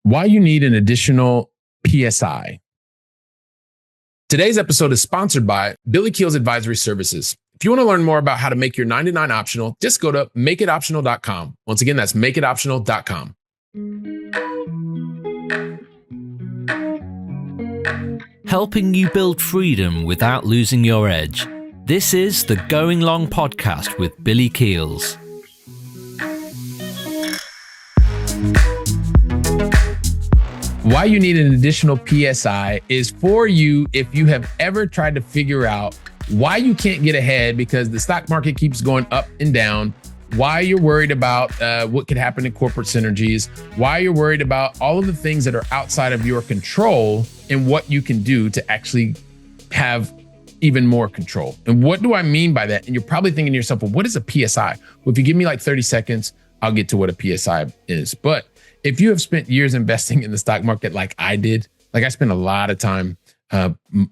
Why you need an additional PSI. Today's episode is sponsored by Billy Keels Advisory Services. If you want to learn more about how to make your 99 optional, just go to makeitoptional.com. Once again, that's makeitoptional.com. Helping you build freedom without losing your edge. This is the Going Long podcast with Billy Keels. Why you need an additional PSI is for you if you have ever tried to figure out why you can't get ahead because the stock market keeps going up and down, why you're worried about what could happen in corporate synergies, why you're worried about all of the things that are outside of your control and what you can do to actually have even more control. And what do I mean by that? And you're probably thinking to yourself, well, what is a PSI? Well, if you give me like 30 seconds, I'll get to what a PSI is. But if you have spent years investing in the stock market like I did, like I spent a lot of time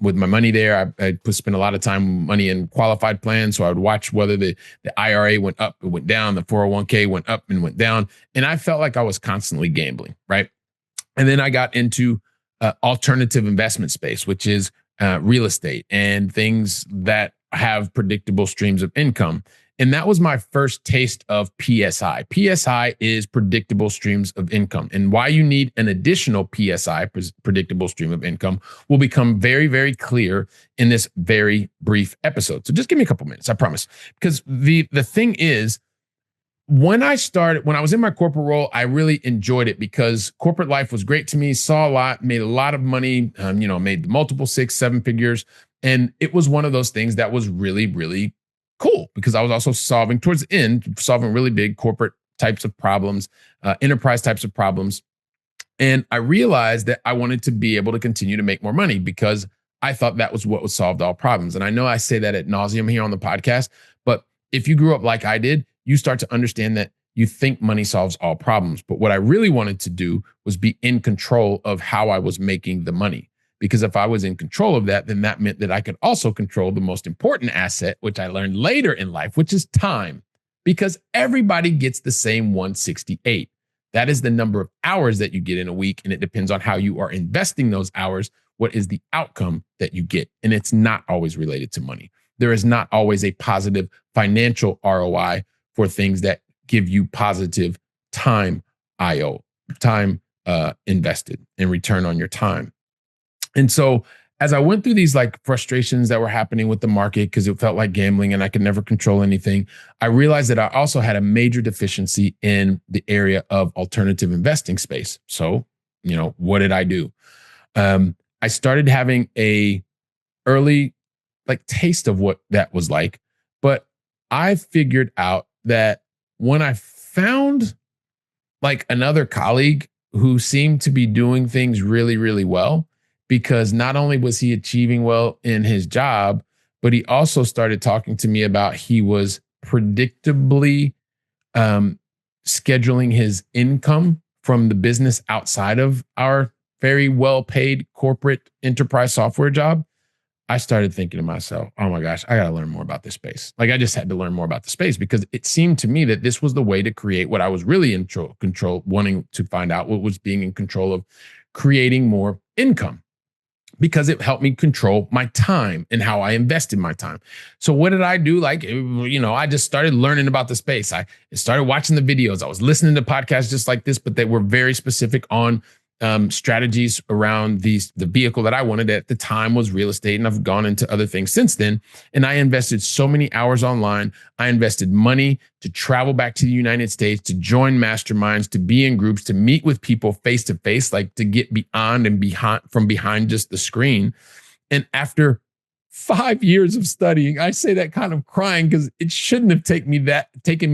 with my money there. I spent a lot of time money in qualified plans. So I would watch whether the IRA went up, it went down, the 401k went up and went down. And I felt like I was constantly gambling, right? And then I got into alternative investment space, which is real estate and things that have predictable streams of income. And that was my first taste of PSI. PSI is predictable streams of income. And why you need an additional PSI, predictable stream of income, will become very, very clear in this very brief episode. So just give me a couple minutes, I promise. Because the thing is, when I was in my corporate role, I really enjoyed it because corporate life was great to me, saw a lot, made a lot of money, made multiple 6, 7 figures. And it was one of those things that was really, really cool because I was also solving really big corporate types of problems, enterprise types of problems. And I realized that I wanted to be able to continue to make more money because I thought that was what would solve all problems. And I know I say that ad nauseum here on the podcast, but if you grew up like I did, you start to understand that you think money solves all problems. But what I really wanted to do was be in control of how I was making the money. Because if I was in control of that, then that meant that I could also control the most important asset, which I learned later in life, which is time. Because everybody gets the same 168. That is the number of hours that you get in a week. And it depends on how you are investing those hours. What is the outcome that you get? And it's not always related to money. There is not always a positive financial ROI for things that give you positive time invested and return on your time. And so as I went through these like frustrations that were happening with the market because it felt like gambling and I could never control anything, I realized that I also had a major deficiency in the area of alternative investing space. So, what did I do? I started having a early taste of what that was like, but I figured out that when I found another colleague who seemed to be doing things really, really well, because not only was he achieving well in his job, but he also started talking to me about he was predictably scheduling his income from the business outside of our very well-paid corporate enterprise software job. I started thinking to myself, oh my gosh, I got to learn more about this space. I just had to learn more about the space because it seemed to me that this was the way to create what I was really in control, wanting to find out what was being in control of creating more income. Because it helped me control my time and how I invested my time. So what did I do? I just started learning about the space. I started watching the videos. I was listening to podcasts just like this, but they were very specific on strategies around the vehicle that I wanted at the time was real estate. And I've gone into other things since then. And I invested so many hours online. I invested money to travel back to the United States, to join masterminds, to be in groups, to meet with people face to face, to get beyond and from behind just the screen. And after 5 years of studying, I say that kind of crying because it shouldn't have taken me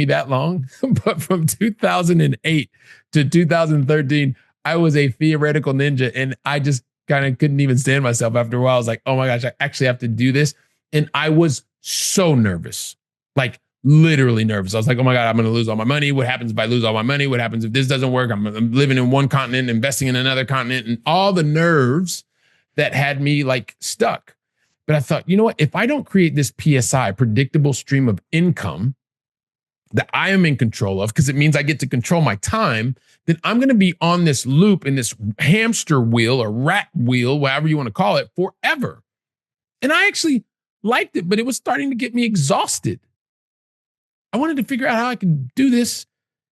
that long. But from 2008 to 2013, I was a theoretical ninja and I just kind of couldn't even stand myself. After a while, I was like, oh my gosh, I actually have to do this. And I was so nervous, literally nervous. I was like, oh my God, I'm going to lose all my money. What happens if I lose all my money? What happens if this doesn't work? I'm living in one continent, investing in another continent, and all the nerves that had me stuck. But I thought, you know what? If I don't create this PSI, predictable stream of income, that I am in control of, because it means I get to control my time, then I'm going to be on this loop, in this hamster wheel or rat wheel, whatever you want to call it, forever. And I actually liked it, but it was starting to get me exhausted. I wanted to figure out how I could do this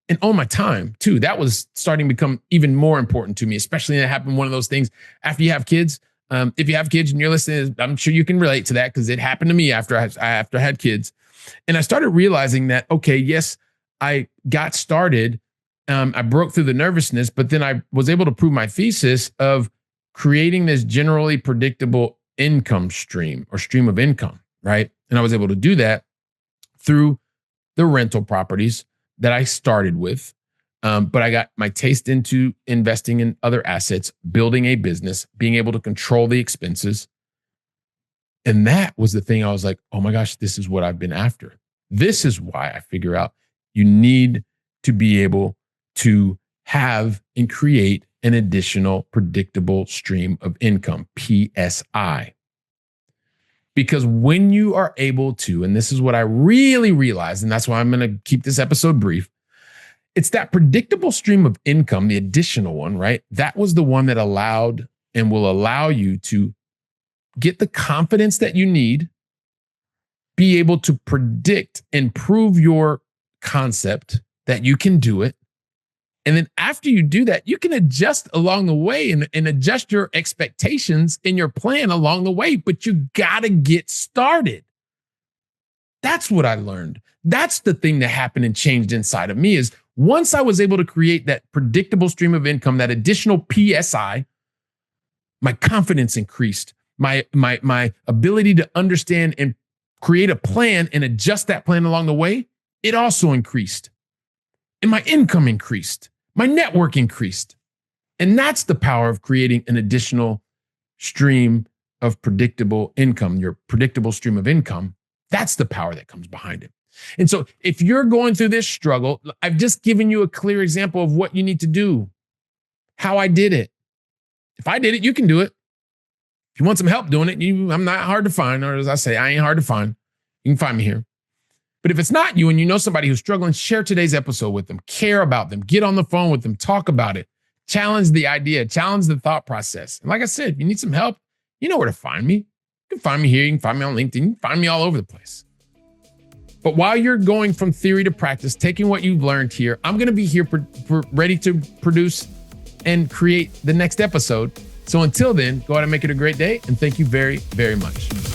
and own my time too. That was starting to become even more important to me, especially when it happened one of those things after you have kids. If you have kids and you're listening, I'm sure you can relate to that, because it happened to me after I had kids. And I started realizing that, okay, yes, I got started. I broke through the nervousness, but then I was able to prove my thesis of creating this generally predictable income stream or stream of income, right? And I was able to do that through the rental properties that I started with. But I got my taste into investing in other assets, building a business, being able to control the expenses. And that was the thing I was like, oh my gosh, this is what I've been after. This is why I figure out you need to be able to have and create an additional predictable stream of income, PSI. Because when you are able to, and this is what I really realized, and that's why I'm going to keep this episode brief, it's that predictable stream of income, the additional one, right? That was the one that allowed and will allow you to get the confidence that you need, be able to predict and prove your concept that you can do it. And then after you do that, you can adjust along the way and adjust your expectations in your plan along the way, but you got to get started. That's what I learned. That's the thing that happened and changed inside of me, is once I was able to create that predictable stream of income, that additional PSI, my confidence increased. My ability to understand and create a plan and adjust that plan along the way, it also increased. And my income increased. My network increased. And that's the power of creating an additional stream of predictable income, your predictable stream of income. That's the power that comes behind it. And so if you're going through this struggle, I've just given you a clear example of what you need to do, how I did it. If I did it, you can do it. If you want some help doing it, I'm not hard to find, or as I say, I ain't hard to find. You can find me here. But if it's not you and you know somebody who's struggling, share today's episode with them, care about them, get on the phone with them, talk about it, challenge the idea, challenge the thought process. And like I said, if you need some help, you know where to find me. You can find me here. You can find me on LinkedIn. You can find me all over the place. But while you're going from theory to practice, taking what you've learned here, I'm going to be here ready to produce and create the next episode. So until then, go out and make it a great day. And thank you very, very much.